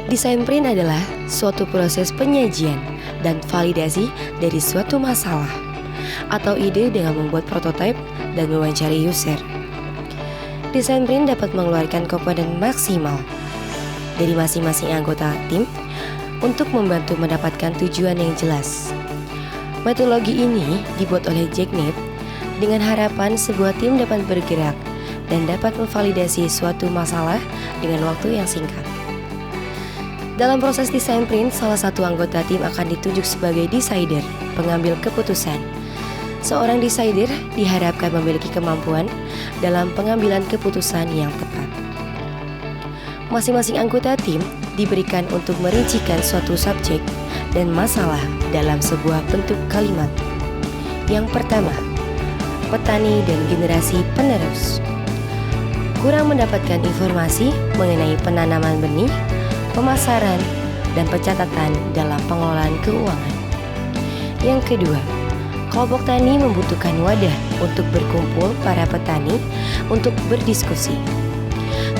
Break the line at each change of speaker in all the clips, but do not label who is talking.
Desain print adalah suatu proses penyajian dan validasi dari suatu masalah atau ide dengan membuat prototipe dan mewawancari user. Desain print dapat mengeluarkan komponen maksimal dari masing-masing anggota tim untuk membantu mendapatkan tujuan yang jelas. Metodologi ini dibuat oleh Jack Knight dengan harapan sebuah tim dapat bergerak dan dapat memvalidasi suatu masalah dengan waktu yang singkat. Dalam proses desain print, salah satu anggota tim akan ditunjuk sebagai decider, pengambil keputusan. Seorang decider diharapkan memiliki kemampuan dalam pengambilan keputusan yang tepat. Masing-masing anggota tim diberikan untuk merincikan suatu subjek dan masalah dalam sebuah bentuk kalimat. Yang pertama, petani dan generasi penerus. Kurang mendapatkan informasi mengenai penanaman benih, pemasaran, dan pencatatan dalam pengelolaan keuangan. Yang kedua, kelompok tani membutuhkan wadah untuk berkumpul para petani untuk berdiskusi.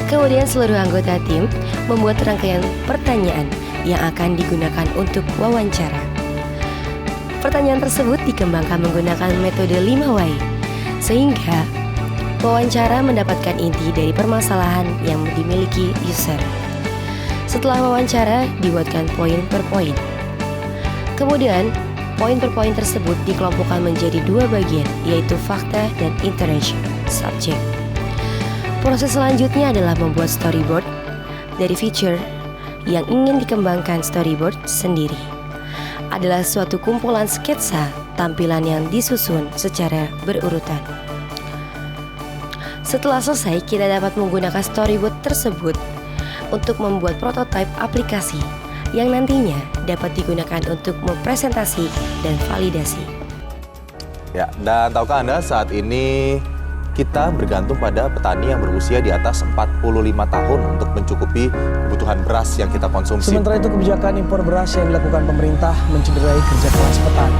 Kemudian seluruh anggota tim membuat rangkaian pertanyaan yang akan digunakan untuk wawancara. Pertanyaan tersebut dikembangkan menggunakan metode 5 Y, sehingga wawancara mendapatkan inti dari permasalahan yang dimiliki user. Setelah wawancara, dibuatkan poin per poin. Kemudian, poin per poin tersebut dikelompokkan menjadi 2 bagian, yaitu fakta dan interaction subject. Proses selanjutnya adalah membuat storyboard dari feature yang ingin dikembangkan. Storyboard sendiri adalah suatu kumpulan sketsa tampilan yang disusun secara berurutan. Setelah selesai, kita dapat menggunakan storyboard tersebut untuk membuat prototipe aplikasi yang nantinya dapat digunakan untuk mempresentasi dan validasi.
Ya, dan tahukah Anda saat ini kita bergantung pada petani yang berusia di atas 45 tahun untuk mencukupi kebutuhan beras yang kita konsumsi.
Sementara itu kebijakan impor beras yang dilakukan pemerintah mencederai kerja keras petani.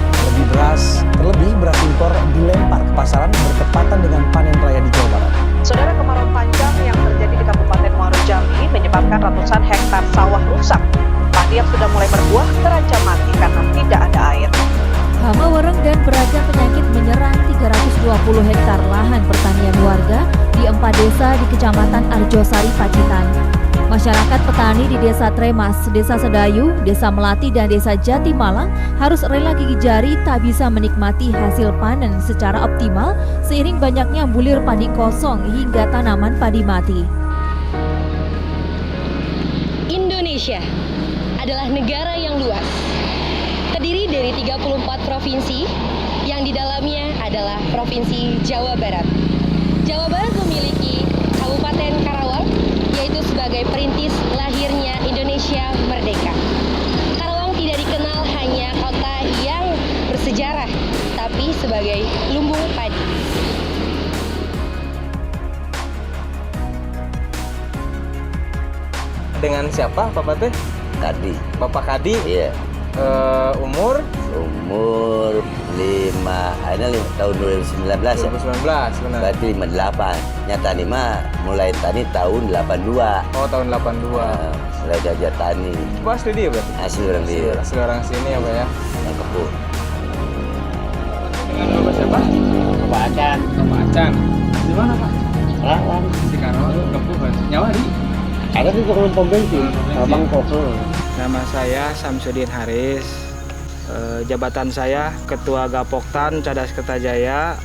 Terlebih beras impor dilempar ke pasaran bertepatan dengan panen raya di Jawa Barat.
Saudara, kemarau panjang yang terjadi di Kabupaten Muaro Jambi menyebabkan ratusan hektar sawah rusak. Padi yang sudah mulai berbuah terancam mati karena tidak ada air.
Hama wereng dan beragam penyakit menyerang 320 hektar lahan pertanian warga di 4 desa di Kecamatan Arjosari, Pacitan. Masyarakat petani di Desa Tremas, Desa Sedayu, Desa Melati, dan Desa Jatimalang harus rela gigi jari tak bisa menikmati hasil panen secara optimal seiring banyaknya bulir padi kosong hingga tanaman padi mati.
Indonesia adalah negara yang luas, terdiri dari 34 provinsi yang di dalamnya adalah Provinsi Jawa Barat. Jawa Barat memiliki Kabupaten Karawang, yaitu sebagai perintis lahirnya Indonesia merdeka. Karawang tidak dikenal hanya kota yang bersejarah, tapi sebagai lumbung padi.
Dengan siapa Bapak teh?
Kadi.
Bapak Kadi?
Iya.
Umur
5 tahun 2019 ya.
2019 benar.
Berarti 58. Nyata 5 mulai tani tahun 82.
Oh, tahun 82.
Mulai belajar tani.
Bapak asli dia berarti?
Asli orang dia.
Asli orang sini ya Pak ya.
Yang kebun.
Dengan Bapak siapa?
Bapak Acan.
Bapak Acan. Di mana Pak?
Karawang.
Di Karawang, Kebun. Nyawa di?
Ada di tukang pom bensin. Abang Koko.
Nama saya Samsudin Haris. Jabatan saya Ketua Gapoktan Cadas Kertajaya,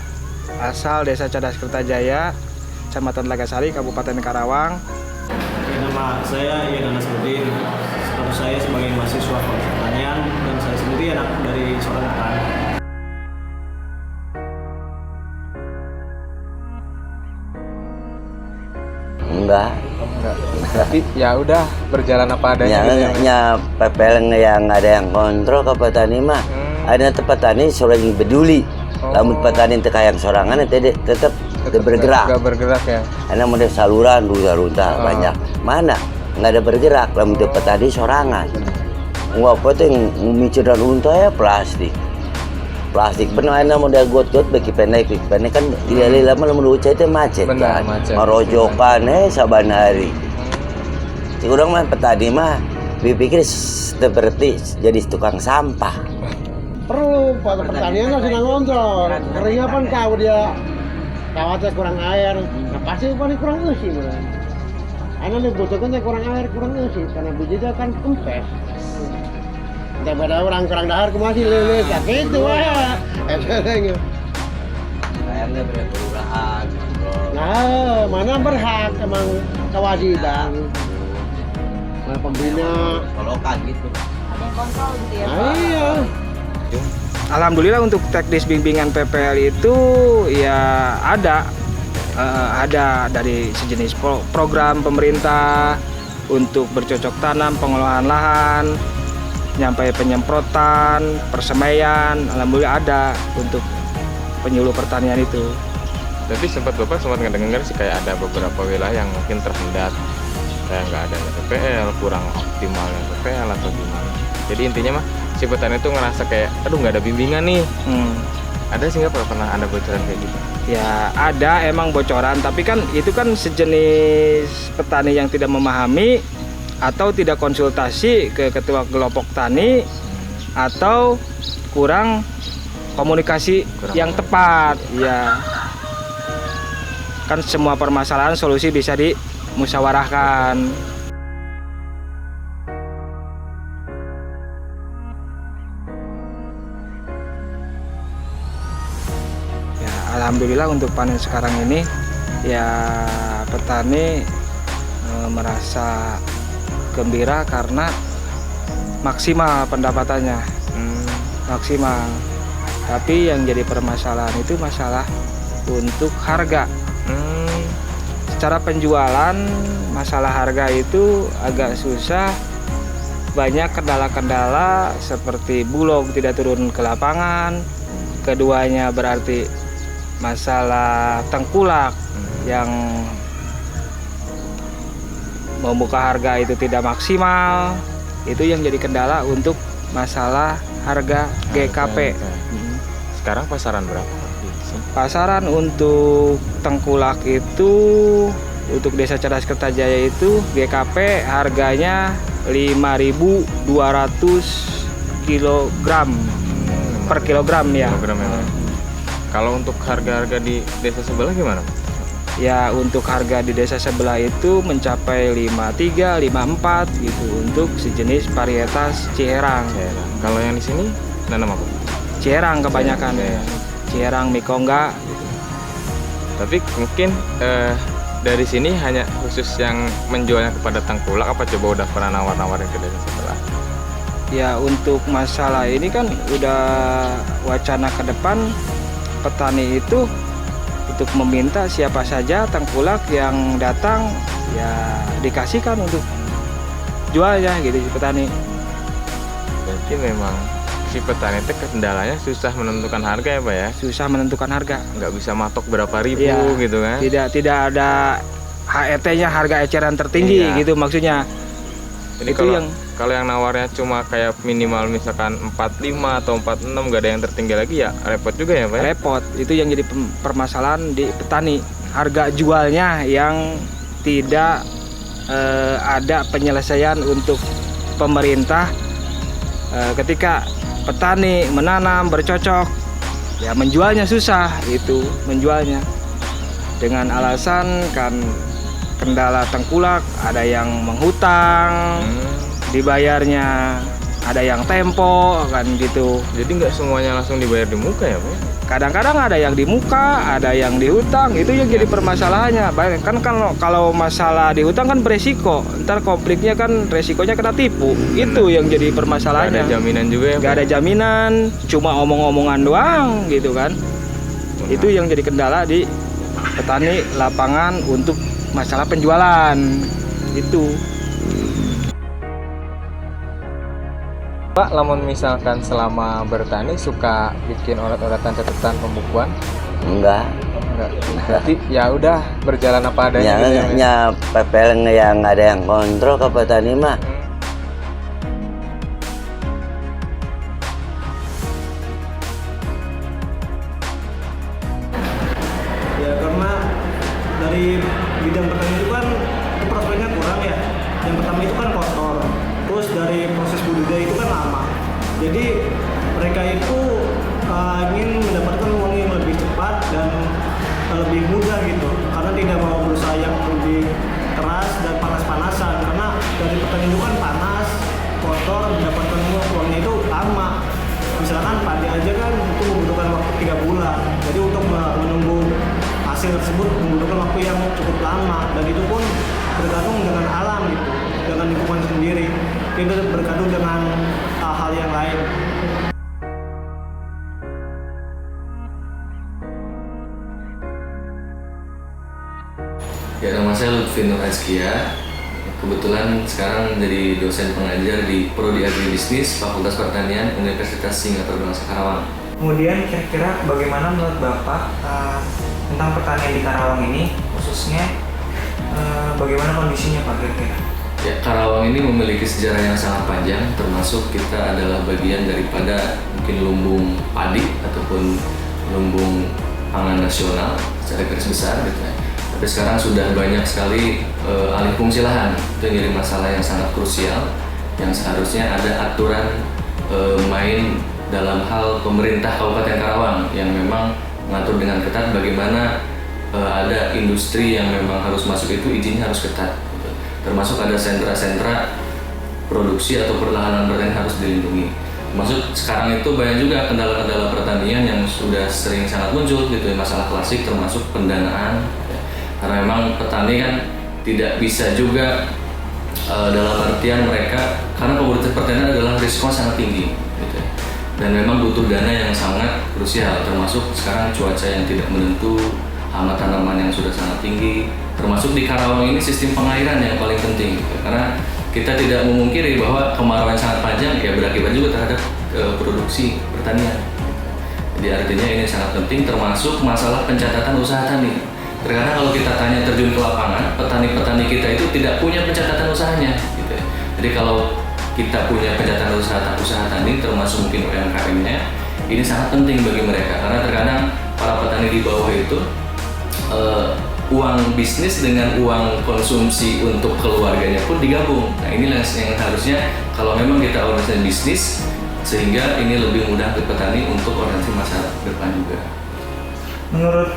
asal Desa Cadas Kertajaya, Kecamatan Lagasari, Kabupaten Karawang.
Nama saya Ian Anasruddin. Status saya sebagai mahasiswa Fakultas Pertanian dan saya sendiri anak dari seorang petani.
Enggak.
Tapi ya udah berjalan apa adanya gitu ya.
PPL yang ada yang kontrol ke petani mah. Ada petani seorang yang peduli. Lamun petani teu yang sorangan tetap bergerak.
Enggak bergerak ya.
Karena model saluran runtah banyak. Mana? Enggak ada bergerak lamun teu petani sorangan. Apa tuh yang memicu dan runtah ya plastik. Plastik bener ana model got-got beki pendek kan lama lamun ucai teh macet
Benar,
kan.
macet.
Marojokan saban hari. Si urang mah petani mah Pikir seperti jadi tukang sampah.
Perlu Pak pertanian harus ngontrol. Keringnya kan tahu dia kawatnya kurang air. Nah pasti kan kurang isi. Karena dibutuhkan kurang air, kurang isi. Karena bijinya kan kempes. Daripada orang kurang dahar masih lele sakit itu wah. Kayaknya
berkelurahan.
Nah, mana berhak emang kewajiban. Mana pembina.
Kolokan gitu.
Ada yang kontrol gitu ya.
Nah, iya.
Alhamdulillah untuk teknis bimbingan PPL itu ya ada dari sejenis program pemerintah untuk bercocok tanam, pengolahan lahan, nyampai penyemprotan, persemaian, alhamdulillah ada untuk penyuluh pertanian itu.
Tapi Bapak sempat ngedengar sih kayak ada beberapa wilayah yang mungkin tersendat, kayak nggak ada PPL, kurang optimalnya PPL atau gimana. Jadi intinya mah si petani itu ngerasa kayak, aduh nggak ada bimbingan nih. Ada sih nggak pernah ada bocoran kayak gitu?
Ya ada emang bocoran, tapi kan itu kan sejenis petani yang tidak memahami atau tidak konsultasi ke ketua kelompok tani atau kurang komunikasi yang tepat. Ya kan semua permasalahan solusi bisa dimusyawarahkan. Ya alhamdulillah untuk panen sekarang ini ya petani merasa gembira karena maksimal pendapatannya, maksimal. Tapi yang jadi permasalahan itu masalah untuk harga. Secara penjualan masalah harga itu agak susah, banyak kendala-kendala seperti Bulog tidak turun ke lapangan. Keduanya berarti masalah tengkulak yang membuka harga itu tidak maksimal. Itu yang jadi kendala untuk masalah harga GKP.
Sekarang pasaran berapa?
Pasaran untuk tengkulak itu untuk Desa Cerdas Kertajaya itu GKP harganya 5.200 per kilogram ya.
Kalau untuk harga-harga di desa sebelah gimana?
Ya untuk harga di desa sebelah itu mencapai 53, 54 gitu untuk sejenis varietas Ciherang.
Kalau yang di sini nanam apa?
Ciherang kebanyakan ya. Ciherang, Mikongga gitu.
Tapi mungkin dari sini hanya khusus yang menjualnya kepada tengkulak, apa coba udah pernah nawar-nawarin ke desa sebelah?
Ya untuk masalah ini kan udah wacana ke depan petani itu untuk meminta siapa saja tengkulak yang datang ya dikasihkan untuk jualnya gitu si petani.
Berarti memang si petani itu kendalanya susah menentukan harga ya Pak ya?
Susah menentukan harga.
Nggak bisa matok berapa ribu
ya,
gitu kan?
Tidak ada HET-nya, harga eceran tertinggi gitu maksudnya.
Jadi kalau yang nawarnya cuma kayak minimal misalkan 45 atau 46 nggak ada yang tertinggi lagi ya repot juga ya Pak ya?
Repot, itu yang jadi permasalahan di petani. Harga jualnya yang tidak ada penyelesaian untuk pemerintah ketika petani menanam bercocok ya menjualnya susah itu menjualnya dengan alasan kan kendala tengkulak, ada yang menghutang dibayarnya, ada yang tempo kan gitu.
Jadi nggak semuanya langsung dibayar di muka ya Pak?
Kadang-kadang ada yang di muka, ada yang di hutang, itu yang jadi permasalahannya. Kan kalau masalah di hutang kan beresiko, ntar konfliknya kan resikonya kena tipu. Itu yang jadi permasalahannya.
Gak ada jaminan juga ya?
Gak ada jaminan, cuma omong-omongan doang gitu kan. Itu yang jadi kendala di petani lapangan untuk masalah penjualan itu.
Pak, lamun misalkan selama bertani suka bikin oret-oretan catatan pembukuan?
Enggak.
Berarti ya udah berjalan apa adanya gitu ya?
Ya PPL yang ada yang kontrol ke petani mah.
Ya karena dari bidang pertanian itu kan prospeknya kurang ya. Yang pertama itu kan kotor. Terus pertanian itu kan panas, kotor, mendapatkan uangnya itu lama. Misalkan padi aja kan itu membutuhkan waktu 3 bulan. Jadi untuk menunggu hasil tersebut membutuhkan waktu yang cukup lama, dan itu pun bergantung dengan alam gitu, dengan lingkungan sendiri, tidak bergantung dengan hal-hal yang lain.
Ya, nama saya Lutfi Nur Azkia. Kebetulan sekarang menjadi dosen pengajar di Prodi Agribisnis Fakultas Pertanian Universitas Singapura Bangsa Karawang.
Kemudian kira-kira bagaimana menurut Bapak tentang pertanian di Karawang ini, khususnya bagaimana kondisinya Pak kira-kira?
Ya, Karawang ini memiliki sejarah yang sangat panjang, termasuk kita adalah bagian daripada mungkin lumbung padi ataupun lumbung pangan nasional secara garis besar gitu ya. Tapi sekarang sudah banyak sekali alih fungsi lahan. Itu yang jadi masalah yang sangat krusial, yang seharusnya ada aturan main dalam hal pemerintah Kabupaten Karawang yang memang mengatur dengan ketat bagaimana ada industri yang memang harus masuk itu izinnya harus ketat. Termasuk ada sentra-sentra produksi atau perlahanan pertanian harus dilindungi. Termasuk sekarang itu banyak juga kendala-kendala pertanian yang sudah sering sangat muncul gitu ya, masalah klasik termasuk pendanaan. Karena memang petani kan tidak bisa juga dalam artian mereka, karena komoditas pertanian adalah risiko sangat tinggi gitu. Dan memang butuh dana yang sangat krusial, termasuk sekarang cuaca yang tidak menentu, hama tanaman yang sudah sangat tinggi, termasuk di Karawang ini sistem pengairan yang paling penting gitu. Karena kita tidak memungkiri bahwa kemarau yang sangat panjang ya berakibat juga terhadap produksi pertanian gitu. Jadi artinya ini sangat penting, termasuk masalah pencatatan usaha tani. Terkadang kalau kita tanya terjun ke lapangan, petani-petani kita itu tidak punya pencatatan usahanya gitu ya. Jadi kalau kita punya pencatatan usaha tani, termasuk mungkin UMKM-nya, ini sangat penting bagi mereka. Karena terkadang para petani di bawah itu uang bisnis dengan uang konsumsi untuk keluarganya pun digabung. Nah inilah yang harusnya kalau memang kita organisasi bisnis, sehingga ini lebih mudah ke petani untuk organisasi masa depan juga.
Menurut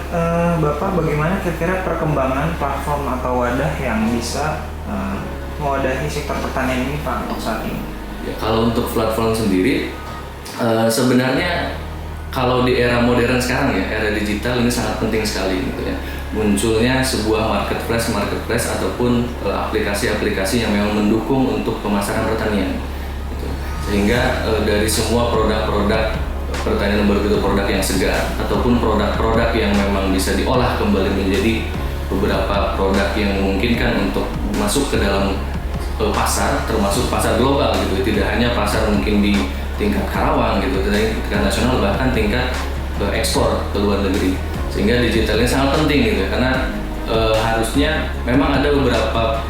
Bapak bagaimana kira-kira perkembangan platform atau wadah yang bisa mewadahi sektor pertanian ini Pak untuk saat ini?
Ya, kalau untuk platform sendiri sebenarnya kalau di era modern sekarang ya, era digital ini sangat penting sekali gitu ya. Munculnya sebuah marketplace ataupun aplikasi-aplikasi yang memang mendukung untuk pemasaran pertanian gitu. Sehingga dari semua produk-produk pertanian begitu produk yang segar ataupun produk-produk yang memang bisa diolah kembali menjadi beberapa produk yang memungkinkan untuk masuk ke dalam pasar, termasuk pasar global gitu, tidak hanya pasar mungkin di tingkat Karawang gitu, tapi tingkat nasional bahkan tingkat ekspor ke luar negeri. Sehingga digital ini sangat penting gitu karena harusnya memang ada beberapa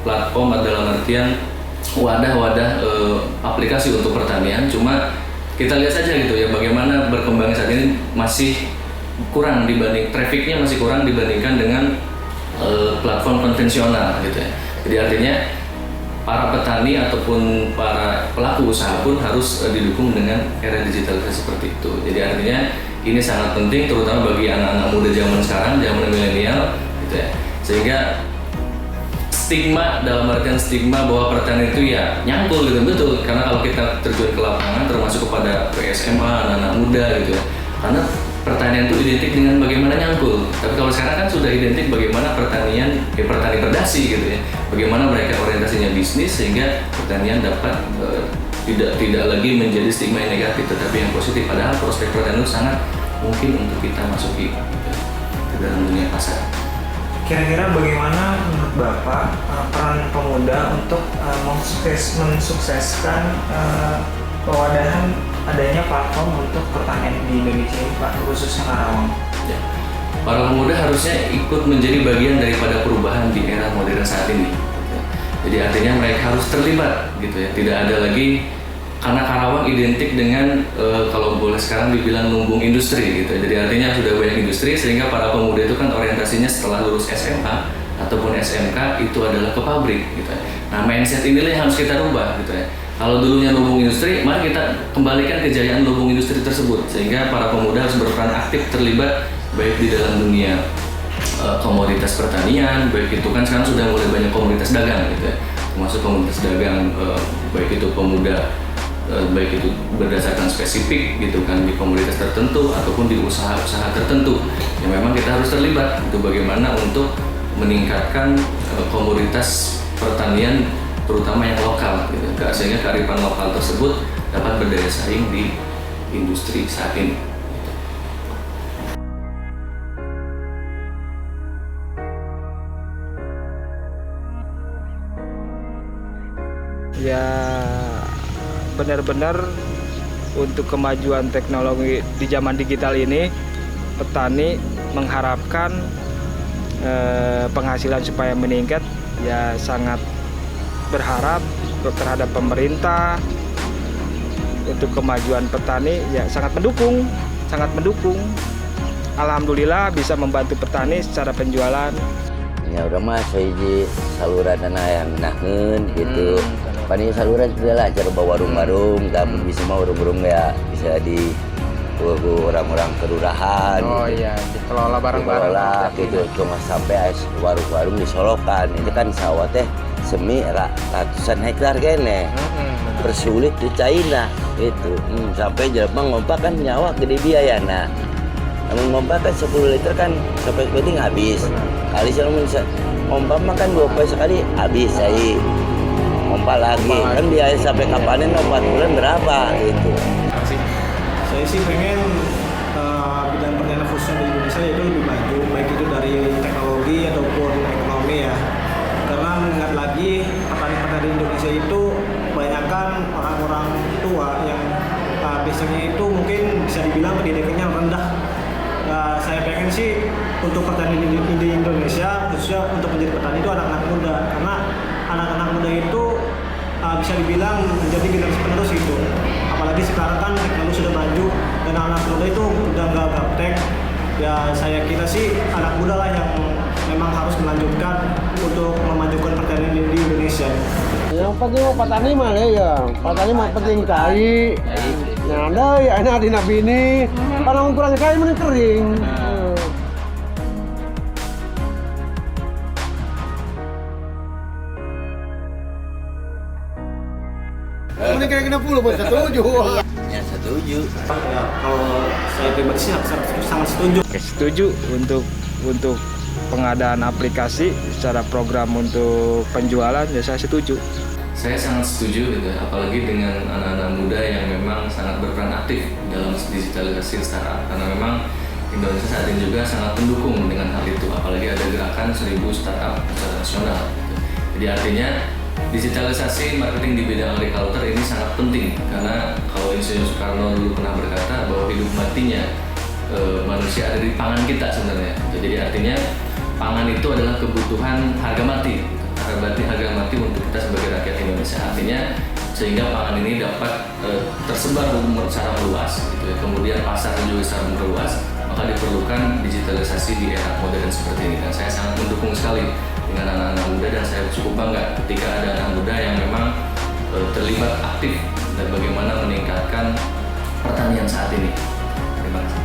platform dalam artian wadah-wadah aplikasi untuk pertanian, cuma kita lihat saja gitu ya bagaimana berkembangnya saat ini masih kurang dibanding trafficnya masih kurang dibandingkan dengan platform konvensional gitu ya. Jadi artinya para petani ataupun para pelaku usaha pun harus didukung dengan era digitalisasi seperti itu. Jadi artinya ini sangat penting terutama bagi anak-anak muda zaman sekarang, zaman milenial gitu ya. Sehingga stigma dalam artian stigma bahwa pertanian itu ya nyangkul gitu betul, karena kalau kita terjun ke lapangan termasuk kepada SMA anak-anak muda gitu ya, karena pertanian itu identik dengan bagaimana nyangkul. Tapi kalau sekarang kan sudah identik bagaimana pertanian petani perdasi gitu ya, bagaimana mereka orientasinya bisnis sehingga pertanian dapat tidak lagi menjadi stigma yang negatif tetapi yang positif, padahal prospek pertanian itu sangat mungkin untuk kita masuki gitu, ke dalam dunia pasar.
Kira-kira bagaimana menurut Bapak peran pemuda untuk mensukseskan pewadahan adanya platform untuk pertanian di Indonesia ini Pak, khususnya Karawang?
Ya. Para pemuda harusnya ikut menjadi bagian daripada perubahan di era modern saat ini. Jadi artinya mereka harus terlibat gitu ya, tidak ada lagi karena Karawang identik dengan kalau boleh sekarang dibilang lumbung industri gitu. Jadi artinya sudah banyak industri sehingga para pemuda itu kan orientasinya setelah lulus SMA ataupun SMK itu adalah ke pabrik gitu. Nah mindset inilah yang harus kita rubah gitu ya. Kalau dulunya lumbung industri, mari kita kembalikan kejayaan lumbung industri tersebut sehingga para pemuda harus berperan aktif terlibat baik di dalam dunia komoditas pertanian, baik itu kan sekarang sudah mulai banyak komoditas dagang gitu ya. termasuk komunitas dagang, baik itu pemuda, baik itu berdasarkan spesifik gitu kan di komoditas tertentu ataupun di usaha-usaha tertentu yang memang kita harus terlibat itu bagaimana untuk meningkatkan komoditas pertanian terutama yang lokal gitu, sehingga kearifan lokal tersebut dapat berdaya saing di industri saat ini.
Ya benar-benar untuk kemajuan teknologi di zaman digital ini, petani mengharapkan penghasilan supaya meningkat, ya sangat berharap terhadap pemerintah untuk kemajuan petani, ya sangat mendukung. Alhamdulillah bisa membantu petani secara penjualan.
Ya udah mas, saya di saluran dana yang nahen gitu. Pani saluran sudah lah, cara bawa warung-warung, kamu bisa mau warung-warung ya bisa di orang-orang kelurahan.
Oh
gitu.
iya, dikelola bareng-bareng.
Dikelola gitu, cuma sampai warung-warung disolokan. Itu kan sawah teh semi ratusan hektar kene. Bersulit di China gitu. Sampai jelema ngompak kan nyawa gede biaya. Nah, namun ngompak kan 10 liter kan sampai penting habis. Kali selama ngompak makan 2 kali sekali habis saya. Ngompak lagi kan biaya sampai kapanin 4 bulan berapa gitu.
Saya sih pengen bidang pertanian khususnya di Indonesia itu lebih maju, baik itu dari teknologi ataupun ekonomi ya. Karena mengingat lagi petani-petani Indonesia itu kebanyakan orang-orang tua yang biasanya itu mungkin bisa dibilang pendidikannya rendah. Saya pengen sih untuk petani di Indonesia khususnya untuk menjadi petani itu anak-anak muda, karena anak-anak muda itu bisa dibilang menjadi generasi penerus itu. Apalagi sekarang kan teknologi sudah maju dan anak muda itu udah nggak gaptek. Ya saya kira sih anak muda lah yang memang harus melanjutkan untuk memajukan pertanian di Indonesia.
Yang penting petani mah ya, petani mah penting cai. Nah ada ya anak di nabi ini, kalau kurang cai mana kering. Ini kena puluh buat setuju.
Ya setuju.
Ya, kalau saya pribadi sih sangat setuju.
Oke, setuju untuk pengadaan aplikasi secara program untuk penjualan, ya saya setuju.
Saya sangat setuju gitu, apalagi dengan anak-anak muda yang memang sangat berperan aktif dalam digitalisasi startup, karena memang Indonesia saat ini juga sangat mendukung dengan hal itu, apalagi ada gerakan 1000 startup secara nasional gitu. Jadi artinya digitalisasi marketing di bidang agriculture ini sangat penting, karena kalau Insinyur Soekarno dulu pernah berkata bahwa hidup matinya manusia ada di pangan kita sebenarnya. Jadi artinya pangan itu adalah kebutuhan harga mati untuk kita sebagai rakyat Indonesia. Artinya sehingga pangan ini dapat tersebar secara luas gitu ya. Kemudian pasar juga secara luas, maka diperlukan digitalisasi di era modern seperti ini. Dan saya sangat mendukung sekali dengan anak-anak muda, dan saya cukup bangga ketika ada anak muda yang memang terlibat aktif dan bagaimana meningkatkan pertanian saat ini. Terima kasih.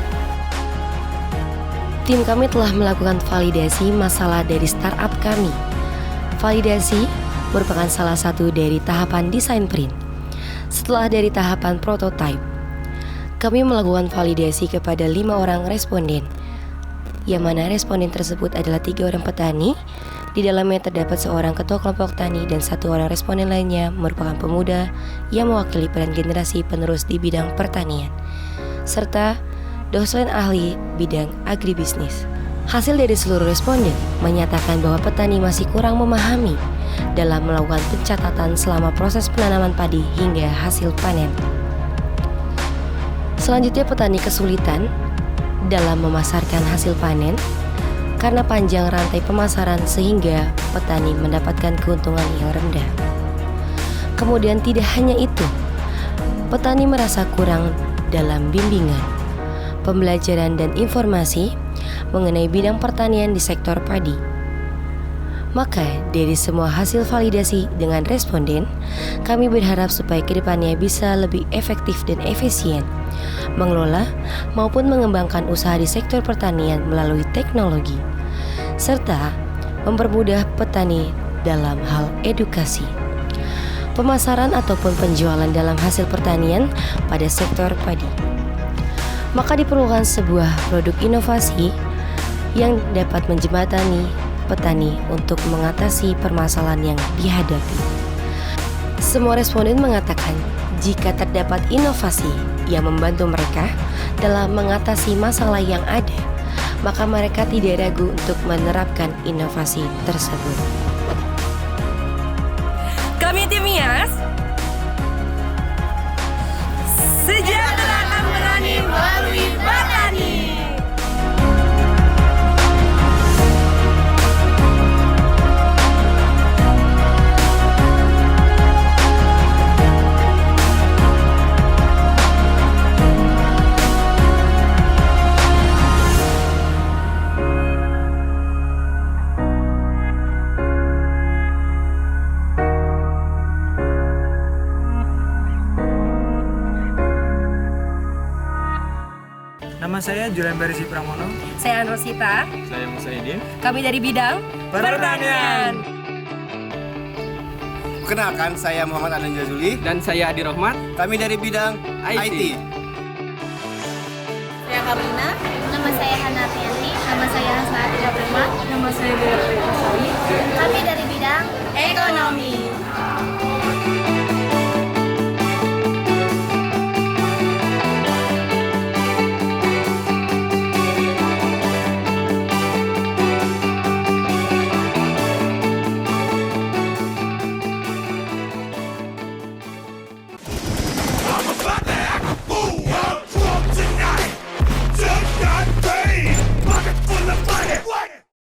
Tim kami telah melakukan validasi masalah dari startup kami. Validasi merupakan salah satu dari tahapan desain print. Setelah dari tahapan prototype, kami melakukan validasi kepada 5 orang responden, yang mana responden tersebut adalah 3 orang petani. Di dalamnya terdapat seorang ketua kelompok tani dan 1 orang responden lainnya merupakan pemuda yang mewakili peran generasi penerus di bidang pertanian, serta dosen ahli bidang agribisnis. Hasil dari seluruh responden menyatakan bahwa petani masih kurang memahami dalam melakukan pencatatan selama proses penanaman padi hingga hasil panen. Selanjutnya, petani kesulitan dalam memasarkan hasil panen karena panjang rantai pemasaran sehingga petani mendapatkan keuntungan yang rendah. Kemudian tidak hanya itu, petani merasa kurang dalam bimbingan, pembelajaran dan informasi mengenai bidang pertanian di sektor padi. Maka dari semua hasil validasi dengan responden, kami berharap supaya kedepannya bisa lebih efektif dan efisien mengelola maupun mengembangkan usaha di sektor pertanian melalui teknologi, serta mempermudah petani dalam hal edukasi. pemasaran ataupun penjualan dalam hasil pertanian pada sektor padi. Maka diperlukan sebuah produk inovasi yang dapat menjembatani petani untuk mengatasi permasalahan yang dihadapi. Semua responden mengatakan jika terdapat inovasi yang membantu mereka dalam mengatasi masalah yang ada, maka mereka tidak ragu untuk menerapkan inovasi tersebut. Kami tim IAS, sejahterakan petani melalui Petani.
Nama saya Julian Berisi Pramono.
Saya Anrosita.
Saya Musaidin.
Kami dari bidang pertanian.
Kenalkan, saya Muhammad Adan Jazuli.
Dan saya Adi Rohmat.
Kami dari bidang IT.
Saya Karina. Nama saya Hana Tianti. Nama saya Hasna Atidah Bremat. Nama saya Bella Sari. Kami dari bidang ekonomi.